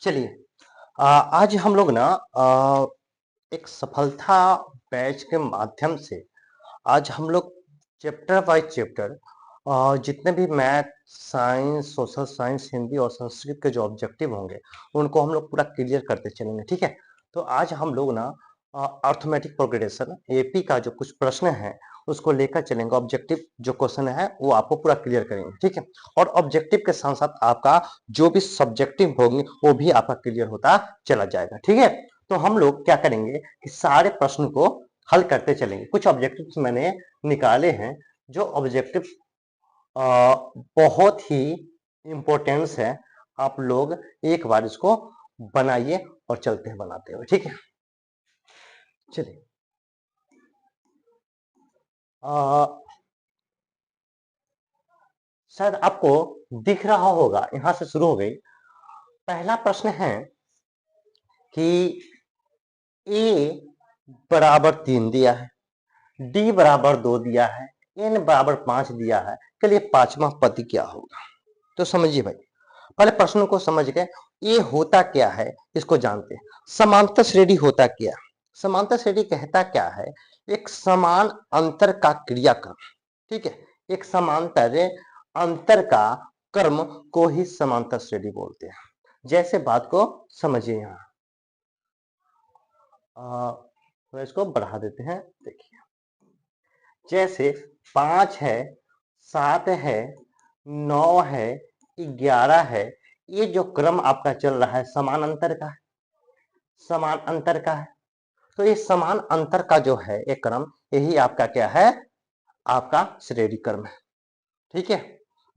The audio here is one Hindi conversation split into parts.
चलिए आज हम लोग ना एक सफलता बैच के माध्यम से आज हम लोग चैप्टर बाय चैप्टर जितने भी math, science, social science, Hindi और संस्कृत के जो ऑब्जेक्टिव होंगे उनको हम लोग पूरा क्लियर करते चलेंगे। ठीक है, तो आज हम लोग ना अर्थमेटिक प्रोग्रेशन एपी का जो कुछ प्रश्न है उसको लेकर चलेंगे। ऑब्जेक्टिव जो क्वेश्चन है वो आपको पूरा क्लियर करेंगे। ठीक है, और ऑब्जेक्टिव के साथ साथ आपका जो भी सब्जेक्टिव होंगे वो भी आपका क्लियर होता चला जाएगा। ठीक है, तो हम लोग क्या करेंगे कि सारे प्रश्न को हल करते चलेंगे। कुछ ऑब्जेक्टिव्स मैंने निकाले हैं जो ऑब्जेक्टिव बहुत ही इंपॉर्टेंस है। आप लोग एक बार इसको बनाइए और चलते हैं बनाते हुए। ठीक है, चलिए शायद आपको दिख रहा होगा, यहां से शुरू हो गई। पहला प्रश्न है कि ए बराबर 3 दिया है, डी बराबर 2 दिया है, एन बराबर 5 दिया है। चलिए पांचवा पद क्या होगा, तो समझिए भाई। पहले प्रश्न को समझ गए, ये होता क्या है इसको जानते हैं। समांतर श्रेणी होता क्या, समांतर श्रेणी कहता क्या है, एक समान अंतर का क्रियाक्रम। ठीक है, एक समांतर अंतर का कर्म को ही समांतर श्रेणी बोलते हैं। जैसे बात को समझिए, यहाँ तो इसको बढ़ा देते हैं। देखिए जैसे 5 है, 7 है, 9 है, 11 है, ये जो क्रम आपका चल रहा है समान अंतर का है, समान अंतर का है। तो ये समान अंतर का जो है एक क्रम, यही आपका क्या है, आपका श्रेणी क्रम है। ठीक है,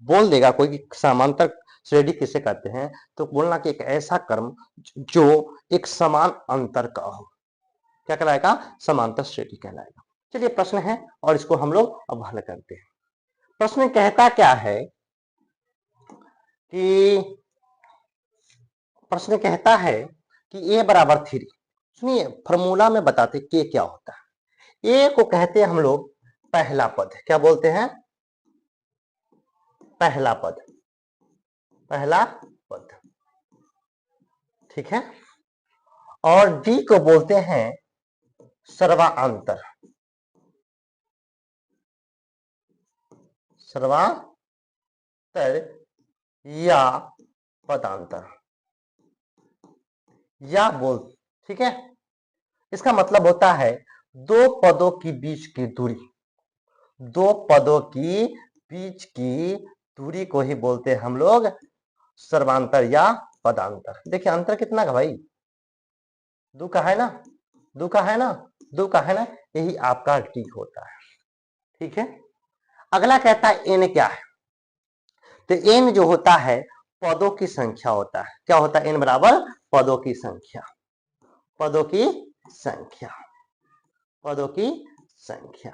बोल देगा कोई कि समांतर श्रेणी किसे कहते हैं, तो बोलना कि एक ऐसा क्रम जो एक समान अंतर का हो, क्या कहलाएगा, समांतर श्रेणी कहलाएगा। चलिए प्रश्न है और इसको हम लोग अब हल करते हैं। प्रश्न कहता क्या है कि प्रश्न कहता है कि a बराबर 3। सुनिए फॉर्मूला में बताते के क्या होता है। a को कहते हैं हम लोग पहला पद, क्या बोलते हैं, पहला पद, पहला पद। ठीक है, और d को बोलते हैं सर्वांतर, सर्वांतर या पदांतर या बोल। ठीक है, इसका मतलब होता है दो पदों के बीच की दूरी, दो पदों की बीच की दूरी को ही बोलते हैं हम लोग सर्वांतर या पदांतर। देखिए अंतर कितना का भाई, 2 का है ना, 2 का है ना, 2 का है ना, यही आपका डी होता है। ठीक है, अगला कहता है एन क्या है, तो एन जो होता है पदों की संख्या होता है। क्या होता है, एन बराबर पदों की संख्या, पदों की संख्या, पदों की संख्या।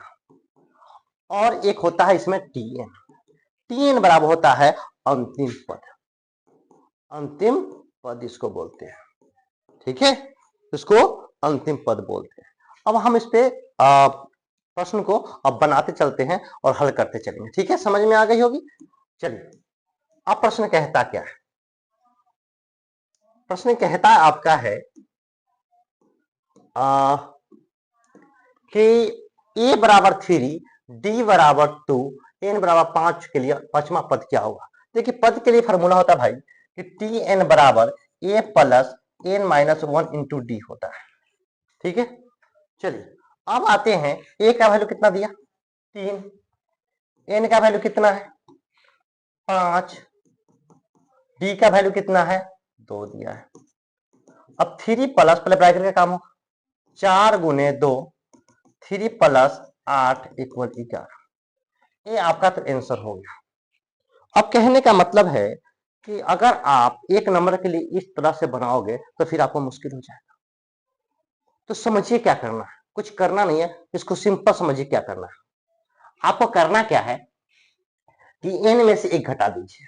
और एक होता है इसमें टीएन, टीएन बराबर होता है अंतिम पद, अंतिम पद इसको बोलते हैं। ठीक है, इसको अंतिम पद बोलते हैं। अब हम इस पे प्रश्न को अब बनाते चलते हैं और हल करते चलेंगे। ठीक है, समझ में आ गई होगी। चलिए अब प्रश्न कहता क्या है, प्रश्न कहता आपका है कि a बराबर 3, d बराबर 2, n बराबर 5 के लिए पांचवा पद क्या होगा। देखिए पद के लिए फॉर्मूला होता है भाई कि टी एन बराबर a plus N minus 1 into D होता है। ठीक है, चलिए अब आते हैं, a का वैल्यू कितना दिया, 3, n का वैल्यू कितना है, 5, d का वैल्यू कितना है, 2 दिया है। अब 3 प्लस, पहले ब्रैकेट का काम हो, 4 गुने 2, 3 प्लस 8 इक्वल 11। ये आपका तो आंसर हो गया। अब कहने का मतलब है कि अगर आप एक नंबर के लिए इस तरह से बनाओगे तो फिर आपको मुश्किल हो जाएगा। तो समझिए क्या करना है, कुछ करना नहीं है, इसको सिंपल समझिए क्या करना है। आपको करना क्या है कि n में से 1 घटा दीजिए।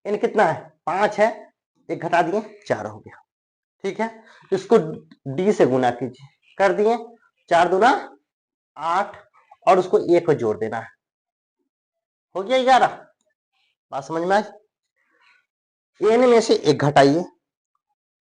n कितना है, 5 है, 1 घटा दिए 4 हो गया। ठीक है, इसको d से गुना कीजिए, कर दिए, 4 दूना 8 और उसको 1 को जोड़ देना है, हो गया 11। बात समझ में आई। n में से 1 घटाइए,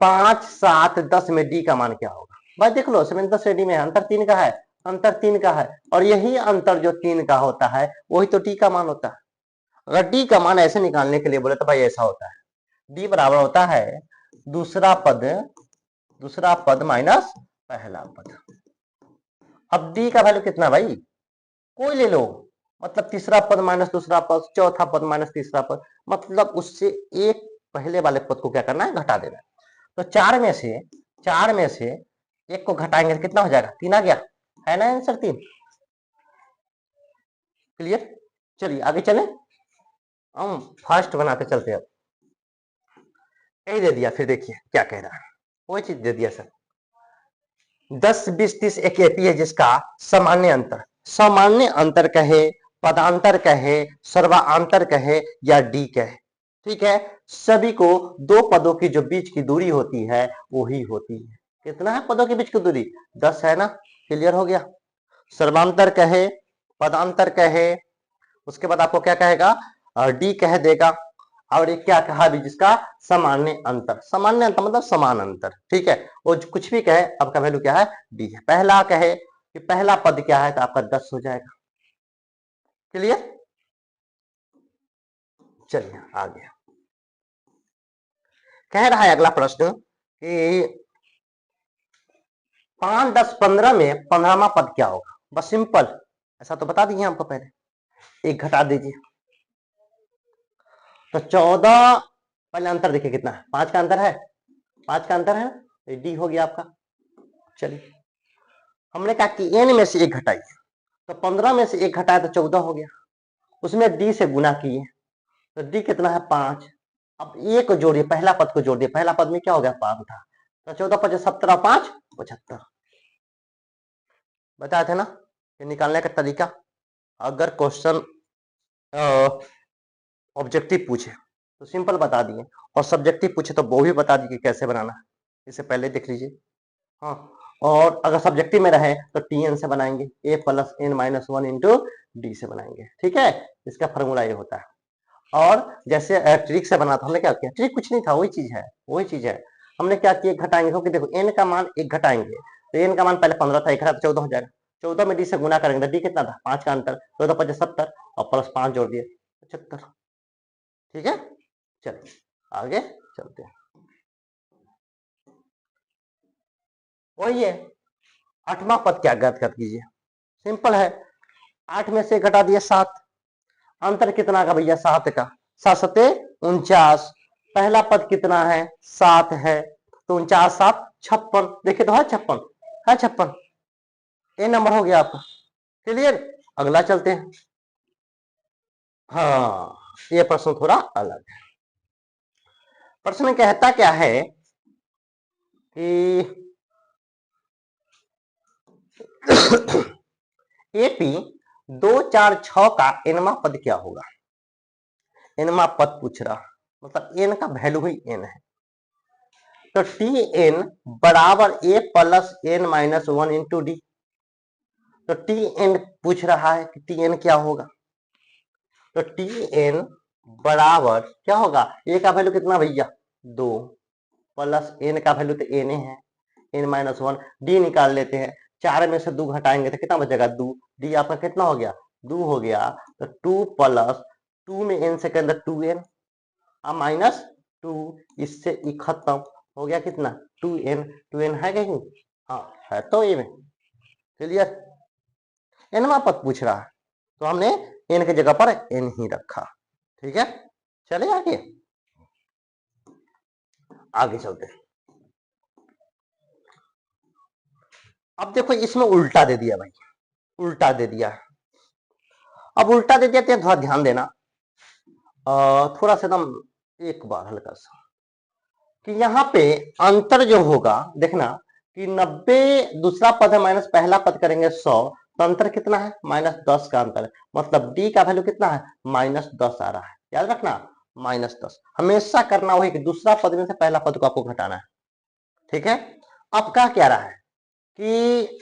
5 7 10 में डी का मान क्या होगा भाई? देख लो 7 10 रेडी में अंतर 3 का है, अंतर 3 का है, और यही अंतर जो 3 का होता है वही तो डी का मान होता है। अगर डी का मान ऐसे निकालने के लिए बोले तो भाई ऐसा होता है, डी बराबर होता है दूसरा पद माइनस पहला पद। अब डी का वैल्यू कितना भाई? कोई ले लो, मतलब तीसरा पद माइनस दूसरा पद, चौथा पद माइनस तीसरा पद, मतलब उससे एक पहले वाले पद को क्या करना है? घटा देना है। तो चार में से एक को घटाएंगे तो कितना हो जाएगा? 3 आ गया, है ना आंसर 3। क्लियर? चलिए आगे चले, हम फास्ट बनाते चलते। अब यही दे दिया, फिर देखिए क्या कह रहा है, वही चीज दे दिया सर। 10 20 30 एक एपी है जिसका सामान्य अंतर कहे, पदांतर कहे, सर्वांतर कहे या डी कहे, ठीक है, सभी को दो पदों की जो बीच की दूरी होती है वही होती है। कितना है पदों के बीच की दूरी? 10 है ना? क्लियर हो गया। सर्वांतर कहे, पदांतर कहे, उसके बाद आपको क्या कहेगा? डी कह देगा। और एक क्या कहा भी जिसका सामान्य अंतर मतलब समान अंतर, ठीक है, वो कुछ भी कहे आपका वैल्यू क्या है? डी है। पहला कहे कि पहला पद क्या है तो आपका 10 हो जाएगा। क्लियर? चलिए आगे कह रहा है अगला प्रश्न कि 5 10 15 में 15वां पद क्या होगा? बस सिंपल, ऐसा तो बता दिए हमको पहले, एक घटा दीजिए तो 14। पहले अंतर देखिए कितना है? 5 का अंतर है, 5 का अंतर है, डी हो गया आपका। चलिए हमने कहा कि एन में से एक घटाइए, तो 15 में से एक घटाए तो 14 हो गया, उसमें डी से गुना किए तो डी कितना है? 5। अब ए को जोड़िए, पहला पद को जोड़ दिए, पहला पद में क्या हो गया? 5 था, तो 14 5 17 5 75। बताए थे ना ये निकालने का तरीका। अगर क्वेश्चन ऑब्जेक्टिव पूछे तो सिंपल बता दिए, और सब्जेक्टिव पूछे तो वो भी बता दिए कैसे बनाना है, इसे पहले देख लीजिए। हाँ, और अगर सब्जेक्टिव में रहे तो टीएन से बनाएंगे, a plus N minus 1 into d से बनाएंगे, ठीक है, इसका फॉर्मूला ये होता है। और जैसे ट्रिक से बना था, हमने क्या किया? ट्रिक कुछ नहीं था, वही चीज है। हमने क्या किया? घटाएंगे, क्योंकि देखो एन का मान एक घटाएंगे तो एन का मान पहले 15 था, एक घटा तो 14 हो जाएगा, 14 में डी से गुना करेंगे तो डी कितना था? 5 का अंतर, 14 5 70 और प्लस 5 जोड़ दिए 75। ठीक है, चलिए आगे चलते हैं। वही है, 8वां पद क्या ज्ञात कर कीजिए। सिंपल है, 8 में से घटा दिया 7, अंतर कितना का भैया? 7 का, 7 सते 49, पहला पद कितना है? 7 है, तो 49 7 56, देखिए तो है 56, है 56, ए नंबर हो गया आपका। क्लियर? अगला चलते हैं। हाँ, ये प्रश्न थोड़ा अलग है। प्रश्न कहता क्या है कि एपी 2 4 6 का एनवा पद क्या होगा? एनवा पद पूछ रहा, मतलब एन का वैल्यू ही एन है, तो टी एन बराबर a plus N minus 1 into D. तो टी एन पूछ रहा है कि टी एन क्या होगा, तो टी एन बराबर क्या होगा? ए का वैल्यू कितना भैया? 2 प्लस एन का वैल्यू तो एन है, एन माइनस 1, डी निकाल लेते हैं, 4 में से 2 घटाएंगे तो कितना बचेगा? 2, डी आपका कितना हो गया? 2 हो गया, तो 2 प्लस 2 में एन से के अंदर 2n माइनस 2, इससे खत्म हो गया कितना? 2n है कहीं? हाँ है, तो ये में। क्लियर? एनवा पद पूछ रहा है तो हमने एन की जगह पर एन ही रखा, ठीक है। चले आगे, आगे चलते हैं। अब देखो इसमें उल्टा दे दिया भाई, उल्टा दे दिया। अब उल्टा दे दिया तो थोड़ा ध्यान देना, थोड़ा सा एकदम एक बार हल्का सा, कि यहाँ पे अंतर जो होगा देखना कि 90 दूसरा पद है माइनस पहला पद करेंगे 100, तो अंतर कितना है? -10 का अंतर है, मतलब डी का वैल्यू कितना है? -10 आ रहा है, याद रखना -10। हमेशा करना वही कि दूसरा पद में से पहला पद को आपको घटाना है, ठीक है। अब क्या कह रहा है कि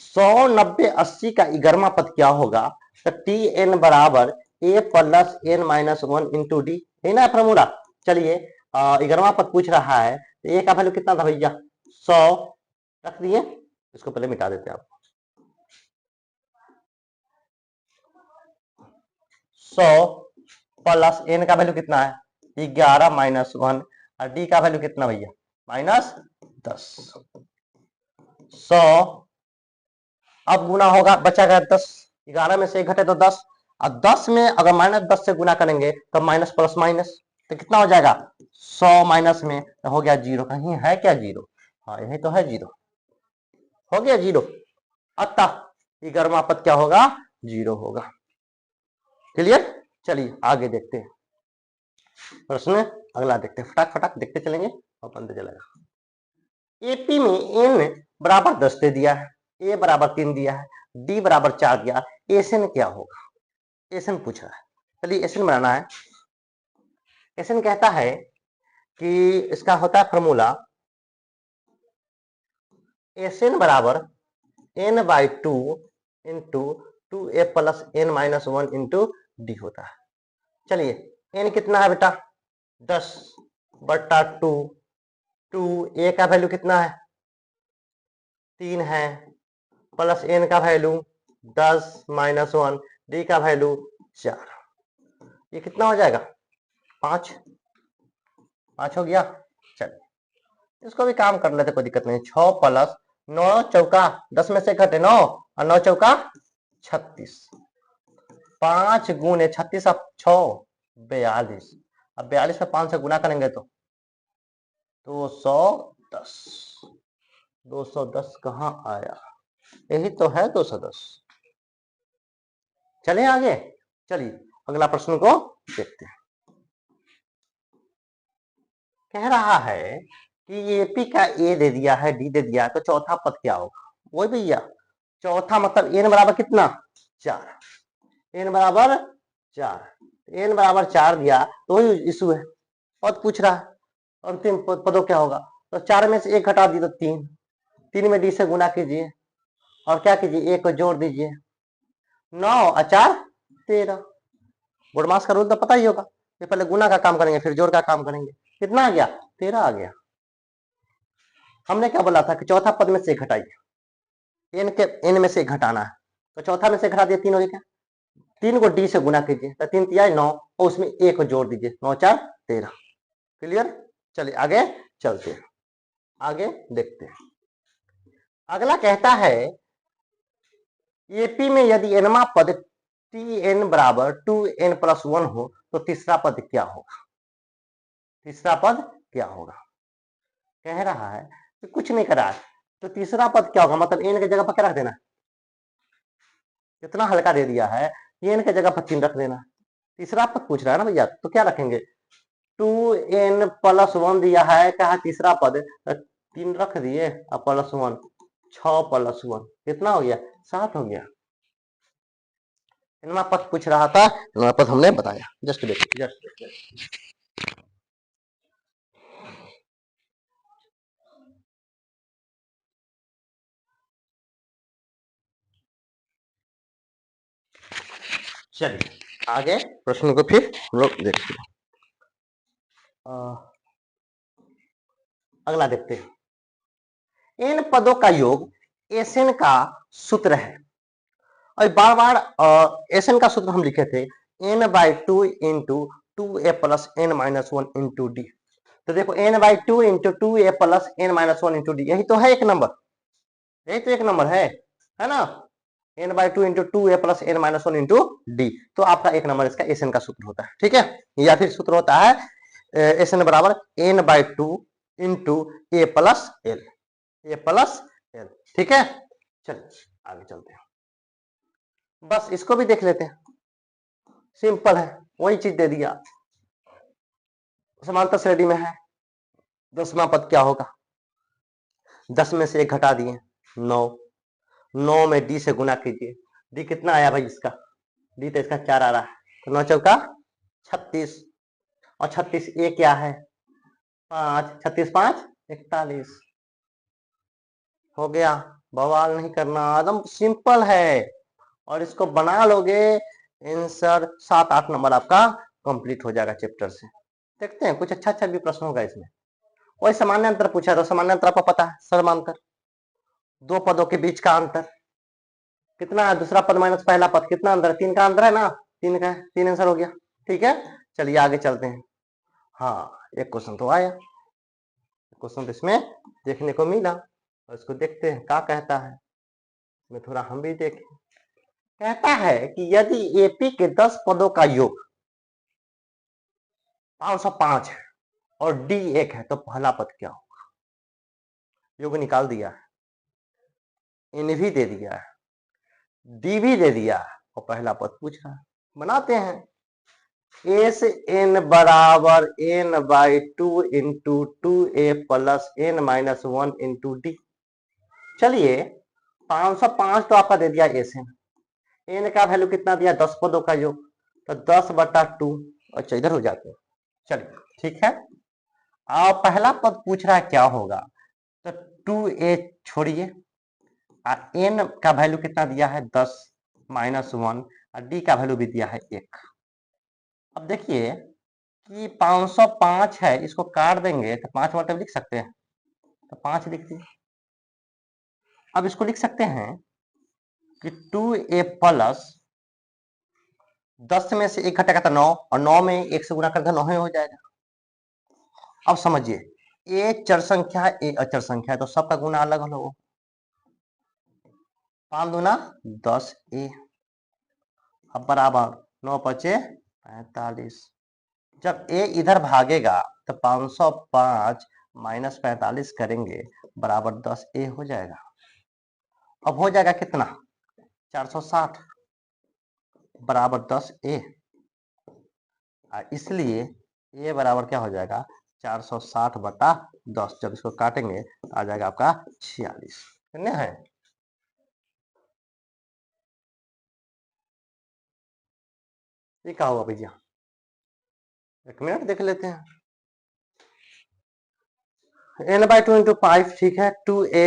100 90 80 का 11वां पद क्या होगा? तो टी एन बराबर a plus N minus one into d, है ना फॉर्मूला। चलिए 11वां पद पूछ रहा है, तो ए का वैल्यू कितना था भैया 100 रख दिए, इसको पहले मिटा देते हैं आप। 100 प्लस एन का वैल्यू कितना है 11 माइनस 1 और डी का वैल्यू कितना भैया -10। 100 अब गुना होगा, बचा गया 10, 11 में से 1 घटे तो 10, और 10 में अगर -10 से गुना करेंगे तो माइनस प्लस माइनस, तो कितना हो जाएगा 100 माइनस में तो हो गया 0, कहीं है क्या 0, हाँ यही तो है 0, हो गया 0, अतः 11वां पद क्या होगा 0 होगा। क्लियर। चलिए आगे देखते हैं प्रश्न, अगला देखते हैं, फटाक फटाक देखते चलेंगे और बनते चलेगा। एपी में एन बराबर 10 दे दिया है, ए बराबर 3 दिया है, डी बराबर 4 दिया, एसएन क्या होगा, एसएन पूछ रहा है। चलिए एसएन बनाना है। एसएन कहता है कि इसका होता है फॉर्मूला एसएन बराबर N by 2 into 2a plus N minus 1 into D होता है। चलिए एन कितना है बेटा 10 बटा 2, 2a का वैल्यू कितना है 3 है, प्लस एन का वैल्यू 10 माइनस 1, डी का वैल्यू 4, ये कितना हो जाएगा 5 हो गया। चलिए इसको भी काम कर लेते, कोई दिक्कत नहीं। 6 प्लस 9 चौका 10 में से घटे 9 और 9 चौका 36, 5 गुने 36 अब 6 42, अब 42 में 5 से गुना करेंगे तो 210, 210 कहाँ आया, यही तो है 210। चलिए आगे, चलिए अगला प्रश्न को देखते हैं। कह रहा है कि एपी का ए दे दिया है, डी दे दिया है, तो चौथा पद क्या होगा। वही भैया चौथा मतलब एन बराबर कितना 4, एन बराबर 4, एन बराबर 4 दिया तो वही इशू है, पद पूछ रहा है अंतिम पदों क्या होगा, तो 4 में से 1 घटा दी तो 3, 3 में डी से गुना कीजिए और क्या कीजिए 1 को जोड़ दीजिए, 9 और 4 13। गुणमास का रूल तो पता ही होगा, ये पहले गुना का काम करेंगे फिर जोड़ का काम करेंगे, कितना आ गया 13 आ गया। हमने क्या बोला था कि चौथा पद में से 1 घटाइए, एन में से 1 घटाना है, तो चौथा में से घटा दिए 3 हो गया, 3 को डी से गुना कीजिए तो 3 तिया 9 और उसमें 1 को जोड़ दीजिए, 9 4 13। क्लियर। चलिए आगे चलते हैं, आगे देखते हैं। अगला कहता है एपी में यदि एनवा पद टी एन बराबर 2n प्लस 1 हो तो तीसरा पद क्या होगा, तीसरा पद क्या होगा। कह रहा है कि कुछ नहीं करा है तो तीसरा पद क्या होगा, मतलब एन की जगह पर क्या रख देना, कितना हल्का दे दिया है, एन की जगह पर 3 रख देना। तीसरा पद पूछ रहा है ना भैया, तो क्या रखेंगे 2n प्लस 1 दिया है, क्या है तीसरा पद 3 रख दिए और प्लस 1, 6 प्लस 1 कितना हो गया 7 हो गया। इनका पद पूछ रहा था, इनका पद हमने बताया, जस्ट देखिए जस्ट देखिए। चलिए आगे प्रश्न को फिर हम लोग देखते हैं, अगला देखते हैं। इन पदों का योग एसएन का सूत्र है, और बार बार एसएन का सूत्र हम लिखे थे n by 2 into 2a plus N minus 1 into D. तो देखो n by 2 into 2a plus N minus 1 into D, यही तो है एक नंबर, यही तो एक नंबर है ना, n by 2 into 2a plus N minus 1 into D, तो आपका एक नंबर इसका एसएन का सूत्र होता है। ठीक है, या फिर सूत्र होता है एसएन बराबर n by 2 into A plus L, A plus L. ठीक है, चलिए आगे चलते हैं, बस इसको भी देख लेते हैं, सिंपल है, वही चीज दे दिया, समांतर श्रेणी में है। 10वां पद क्या होगा, 10 में से 1 घटा दिए 9, 9 में डी से गुना कीजिए, डी कितना आया भाई इसका, डी तो इसका 4 आ रहा है, तो 9 चौका 36 और 36 ए क्या है 5, 36 5 41 हो गया। बवाल नहीं करना, एकदम सिंपल है, और इसको बना लोगे आंसर 7-8 नंबर आपका कंप्लीट हो जाएगा चैप्टर से। देखते हैं कुछ अच्छा अच्छा भी प्रश्न होगा इसमें। वही सामान्य अंतर पूछा, तो सामान्य अंतर आपको पता है, समांतर दो पदों के बीच का अंतर कितना है, दूसरा पद माइनस पहला पद, कितना अंतर है, 3 का अंतर है ना, 3 का है, 3 आंसर हो गया। ठीक है, चलिए आगे चलते हैं। हाँ, एक क्वेश्चन तो आया, क्वेश्चन तो इसमें देखने को मिला, और इसको देखते हैं क्या कहता है, इसमें थोड़ा हम भी देखें। कहता है कि यदि एपी के 10 पदों का योग 505 है और डी 1 है, तो पहला पद क्या होगा। योग निकाल दिया है, एन भी दे दिया है, डी भी दे दिया है, और पहला पद पूछ रहा है। बनाते हैं, एस एन बराबर N by 2 into 2a plus N minus 1 into D. चलिए 505 तो आपका दे दिया एस एन का वैल्यू कितना दिया, 10 पदों का योग, तो 10/2। अच्छा इधर हो जाते हैं, चलिए ठीक है। अब पहला पद पूछ रहा है क्या होगा, तो 2a छोड़िए, एन का वैल्यू कितना दिया है 10 माइनस 1, और डी का वैल्यू भी दिया है 1। अब देखिए कि 505 है, इसको काट देंगे तो 5 मतलब लिख सकते हैं, तो 5 लिख दिए। अब इसको लिख सकते हैं कि 2a प्लस 10 में से 1 घटेगा तो 9, और 9 में 1 से गुणा कर 9 ही हो जाएगा। अब समझिए, ए चर संख्या है, ए अचर संख्या है, तो सबका गुना अलग अलग हो। 5 दूना 10a, अब बराबर 9 बचे 45। जब a इधर भागेगा तो 505 माइनस 45 करेंगे बराबर 10a हो जाएगा। अब हो जाएगा कितना, 460 बराबर 10a, इसलिए a बराबर क्या हो जाएगा 460/10। जब इसको काटेंगे तो आ जाएगा आपका 46। कितने है, ये क्या होगा भैया, एक मिनट देख लेते हैं। n/2 इंटू 5, ठीक है, 2a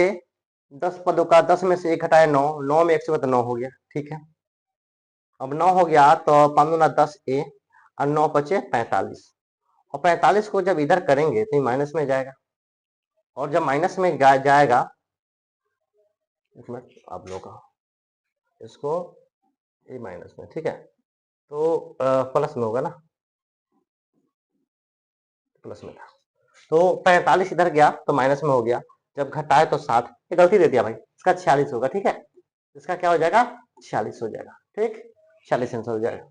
10 पदों का, 10 में से 1 घटाया 9, 9 में 1 से बता 9 हो गया, ठीक है। अब 9 हो गया तो 5 दूना 10a, और 9 बचे 45, और 45 को जब इधर करेंगे तो माइनस में जाएगा, और जब माइनस में जाएगा, एक मिनट आप लोग इसको ए माइनस में, ठीक है, तो प्लस में होगा ना, प्लस में था, तो 45 इधर गया तो माइनस में हो गया, जब घटाए तो 60, ये गलती दे दिया भाई, इसका 46 होगा, ठीक है, इसका क्या हो जाएगा 46 हो जाएगा, ठीक, 46 आंसर हो जाएगा,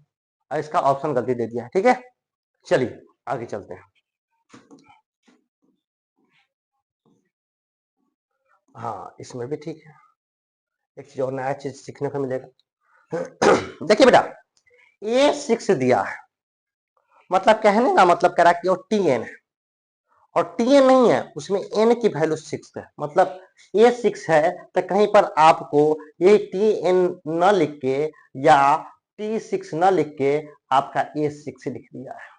और इसका ऑप्शन गलती दे दिया है, ठीक है। चलिए आगे चलते हैं। हाँ इसमें भी ठीक है, एक चीज और नया चीज सीखने को मिलेगा। देखिए बेटा, A6 दिया है, मतलब कहने का मतलब कह रहा है कि वो TN है, और TN नहीं है, उसमें N की वैल्यू 6 है, मतलब A6 है, तो कहीं पर आपको ये TN न लिख के या T6 न लिख के आपका A6 लिख दिया है।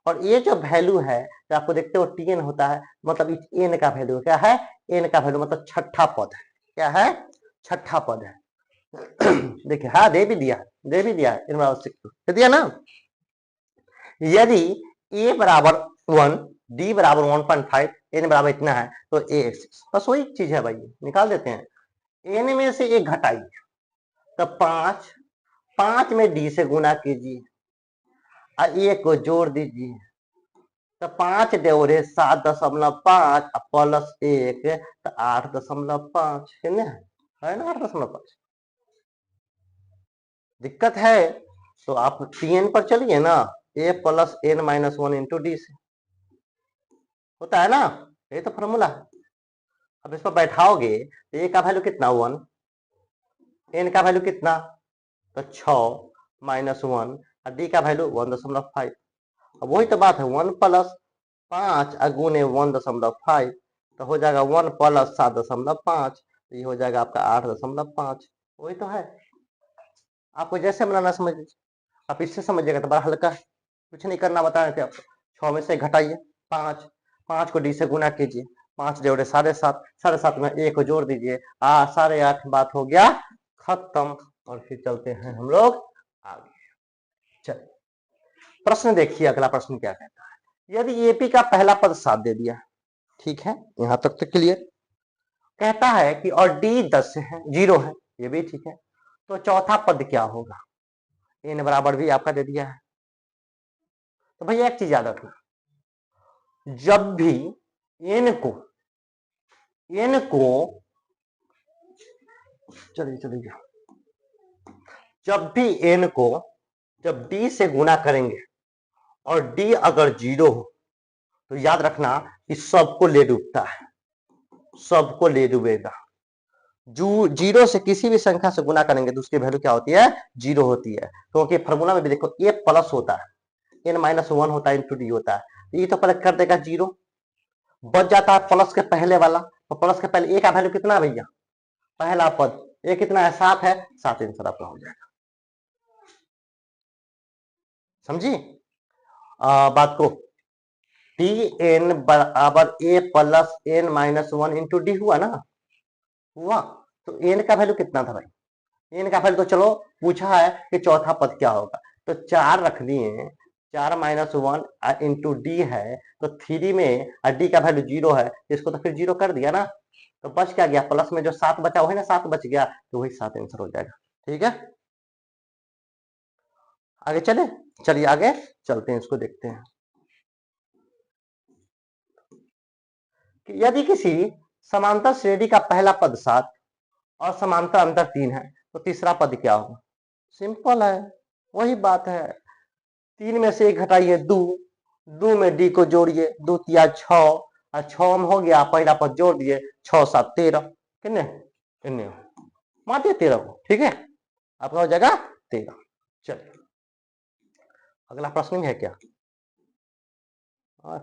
और ये जो वैल्यू है, तो आपको देखते हो TN होता है, मतलब N का वैल्यू क्या है, N का वैल्यू मतलब छठा पद है, क्या है, छठा पद है। देखिए हाँ दे भी दिया है, इन बराबर 6 दे दिया ना। यदि a बराबर 1, d बराबर 1.5, n बराबर इतना है, तो a 6, बस वही चीज है भाई, निकाल देते हैं। n में से एक घटाइए तो 5, 5 में d से गुना कीजिए और 1 को जोड़ दीजिए, तो 5 देवरे 7.5 प्लस 1 तो 8.5, है ना 8.5। दिक्कत है तो आप TN पर चलिए ना, a plus n minus 1 into d से होता है ना, ये तो फॉर्मूला है। अब इस पर बैठाओगे तो a का वैल्यू कितना 1, n का वैल्यू कितना, तो 6 माइनस 1, और d का वैल्यू 1.5। अब वही तो बात है, 1 प्लस 5 गुने 1.5, तो हो जाएगा 1 प्लस 7.5, तो ये हो जाएगा आपका 8.5। वही तो है, आपको जैसे बनाना समझ लीजिए, आप इससे समझिएगा तो बड़ा हल्का है, कुछ नहीं करना बता रहे थे आपको। 6 में से घटाइए 5, 5 को d से गुना कीजिए, 5 जोड़े 7.5, 7.5 में 1 को जोड़ दीजिए, 8.5 बात हो गया खत्म। और फिर चलते हैं हम लोग आगे। चलिए प्रश्न देखिए, अगला प्रश्न क्या कहता है। यदि एपी का पहला पद 7 दे दिया, ठीक है, यहां तक तो क्लियर। कहता है कि और डी 10 है, 0 है, ये भी ठीक है। तो चौथा पद क्या होगा? एन बराबर भी आपका दे दिया है। तो भैया एक चीज याद रखना, जब भी एन को चलिए चलिए, जब भी एन को जब डी से गुणा करेंगे और डी अगर 0 हो तो याद रखना कि सबको ले डूबता है, सबको ले डूबेगा। जो 0 से किसी भी संख्या से गुणा करेंगे तो उसकी वैल्यू क्या होती है? 0 होती है। क्योंकि फॉर्मूला में भी देखो ए प्लस होता है, n-1 होता है इंटू डी होता है। ये तो पलट कर देगा 0, बच जाता है प्लस के पहले वाला। तो प्लस के पहले ए का वैल्यू कितना है भैया? पहला पद ए कितना है? 7 है, 7 आंसर आपका हो जाएगा। समझी बात को? टी एन बराबर a plus n-1 into D हुआ ना, हुआ। तो एन का वैल्यू कितना था भाई? एन का वैल्यू तो चलो पूछा है कि चौथा पद क्या होगा, तो 4 रख दिए, 4-1 इंटू डी है, तो 3 में डी का वैल्यू 0 है, इसको तो फिर 0 कर दिया ना, तो बच क्या गया? प्लस में जो 7 बचा वही ना 7 बच गया, तो वही 7 आंसर हो जाएगा। ठीक है, आगे चले, चलिए आगे चलते हैं, इसको देखते हैं कि यदि किसी समांतर श्रेणी का पहला पद 7 और समांतर अंतर 3 है तो तीसरा पद क्या होगा? सिंपल है, वही बात है, 3 में से 1 घटाइए 2, 2 में डी को जोड़िए, 2 तिया 6 और 6 में हो गया, पहला पद जोड़ दिए, 6-7 13, कितने? इतने मात्र 13 को, ठीक है, आपका हो जाएगा 13। चलिए अगला प्रश्न भी है क्या?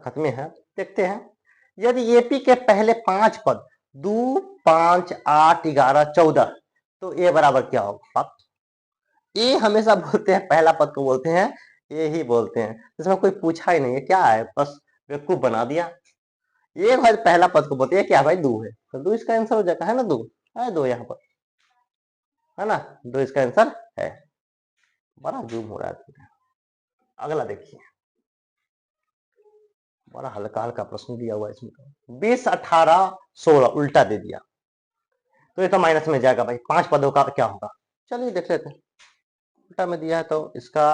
खत्म है, देखते हैं। यदि एपी के पहले 5 पद 2, 5, 8, 11, 14, तो ए बराबर क्या होगा? ए हमेशा बोलते हैं पहला पद को बोलते हैं ए ही बोलते हैं, इसमें कोई पूछा ही नहीं है, क्या है, बस बेवकूफ बना दिया। ये भाई पहला पद को बोलते हैं, क्या भाई? 2 है, तो 2 इसका आंसर हो जाता है ना, 2 है, 2 यहाँ पर है ना, 2 इसका आंसर है। बड़ा जूम हो रहा है। अगला देखिए, बड़ा हल्का हल्का प्रश्न दिया हुआ है इसमें। 20, 18, 16 उल्टा दे दिया, तो ये तो माइनस में जाएगा भाई। 5 पदों का क्या होगा? चलिए देख लेते हैं। उल्टा में दिया है तो इसका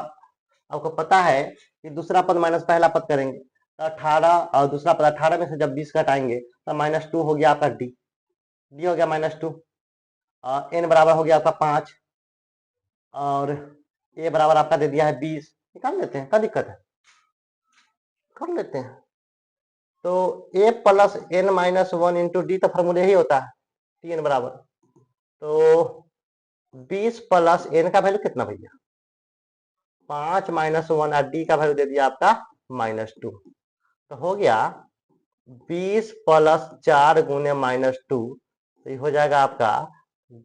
आपको पता है कि दूसरा पद माइनस पहला पद करेंगे, तो 18 और दूसरा पद 18 में से जब 20 घटाएंगे तो -2 हो गया आपका डी, डी हो गया -2, एन बराबर हो गया आपका 5 और ए बराबर आपका दे दिया है 20। निकाल लेते हैं, क्या दिक्कत है, कर लेते हैं। तो ए प्लस n-1 इंटू डी तो फॉर्मूले ही होता है टी एन बराबर, तो 20 प्लस एन का वैल्यू कितना भैया? 5 -1 और डी का वैल्यू दे दिया आपका -2, तो हो गया 20 प्लस 4 गुने -2, तो ये हो जाएगा आपका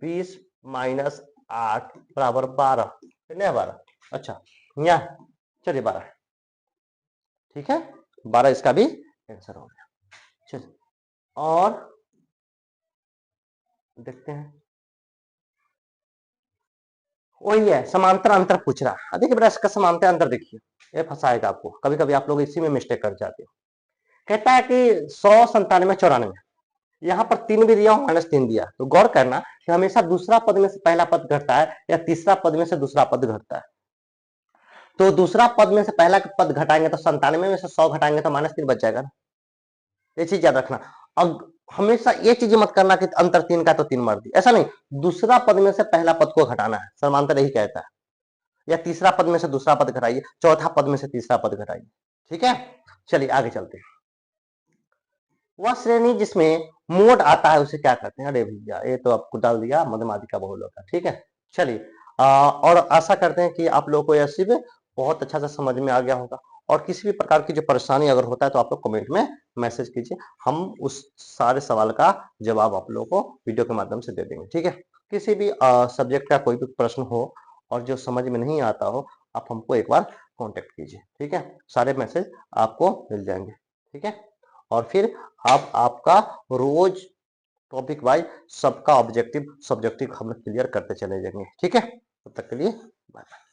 20 माइनस 8 बराबर 12, कितने है 12? अच्छा यहाँ चलिए 12, ठीक है, 12 इसका भी आंसर हो गया। चलिए और देखते हैं, वही है समांतर अंतर पूछ रहा है। देखिए बेटा इसका समांतर अंतर देखिए, ये फंसाएगा आपको, कभी कभी आप लोग इसी में मिस्टेक कर जाते हो। कहता है कि 100, 97, 94, यहाँ पर 3 भी दिया और -3 दिया, तो गौर करना कि हमेशा दूसरा पद में से पहला पद घटता है या तीसरा पद में से दूसरा पद घटता है। तो दूसरा पद में से पहला पद घटाएंगे तो 97 में से 100 घटाएंगे तो -3 बच जाएगा ना, ये चीज याद रखना। अब हमेशा ये चीज मत करना कि अंतर 3 का तो 3 मार दी, ऐसा नहीं, दूसरा पद में से पहला पद को घटाना है, समांतर यही कहता है, या तीसरा पद में से दूसरा पद घटाइए, चौथा पद में से तीसरा पद घटाइए, ठीक है। चलिए आगे चलते हैं। वह श्रेणी जिसमें मोड आता है उसे क्या कहते हैं? अरे भैया ये तो आपको डाल दिया मध्यमादिका बहुलक का, ठीक है। चलिए और आशा करते हैं कि आप लोगों को यह सिर्फ बहुत अच्छा से समझ में आ गया होगा, और किसी भी प्रकार की जो परेशानी अगर होता है तो आप लोग कमेंट में मैसेज कीजिए, हम उस सारे सवाल का जवाब आप लोगों को वीडियो के माध्यम से दे देंगे, ठीक है। किसी भी सब्जेक्ट का कोई भी प्रश्न हो और जो समझ में नहीं आता हो, आप हमको एक बार कॉन्टेक्ट कीजिए, ठीक है, सारे मैसेज आपको मिल जाएंगे, ठीक है। और फिर आप आपका रोज टॉपिक वाइज सबका ऑब्जेक्टिव सब्जेक्टिव हम क्लियर करते चले जाएंगे, ठीक है। तब तक के लिए बाय बाय।